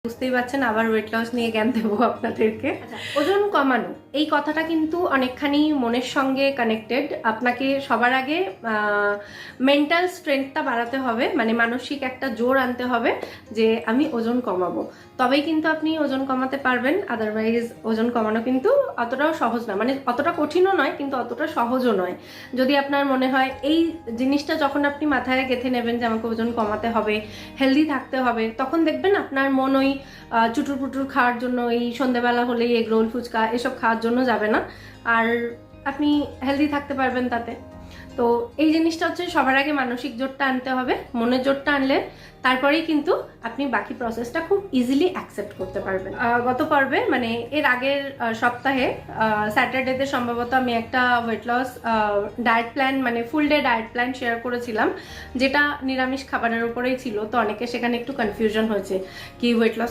বুঝতেই পারছেন আবার ওয়েট লস নিয়ে জ্ঞান দেবো আপনাদেরকে। ওজন কমানো এই কথাটা কিন্তু অনেকখানি মনের সঙ্গে কানেক্টেড। আপনাকে সবার আগে মেন্টাল স্ট্রেংথটা বাড়াতে হবে, মানে মানসিক একটা জোর আনতে হবে যে আমি ওজন কমাবো, তবেই কিন্তু আপনি ওজন কমাতে পারবেন। আদারওয়াইজ ওজন কমানো কিন্তু অতটাও সহজ না, মানে অতটা কঠিনও নয় কিন্তু অতটা সহজও নয়। যদি আপনার মনে হয় এই জিনিসটা যখন আপনি মাথায় গেঁথে নেবেন যে আমাকে ওজন কমাতে হবে, হেলদি থাকতে হবে, তখন দেখবেন আপনার মন ওই চুটুর পুটুর খাওয়ার জন্য, এই সন্ধ্যেবেলা হলেই এগ রোল ফুচকা এসব খাওয়ার জন্য যাবে না, আর আপনি হেলদি থাকতে পারবেন তাতে। তো এই জিনিসটা হচ্ছে সবার আগে মানসিক জোরটা আনতে হবে। মনের জোরটা আনলে তারপরেই কিন্তু আপনি বাকি প্রসেসটা খুব ইজিলি অ্যাকসেপ্ট করতে পারবেন। গত পর্বে মানে এর আগের সপ্তাহে স্যাটারডেতে সম্ভবত আমি একটা ওয়েট লস ডায়েট প্ল্যান, মানে ফুল ডে ডায়েট প্ল্যান শেয়ার করেছিলাম, যেটা নিরামিষ খাবারের উপরেই ছিল। তো অনেকে সেখানে একটু কনফিউশন হয়েছে কি ওয়েট লস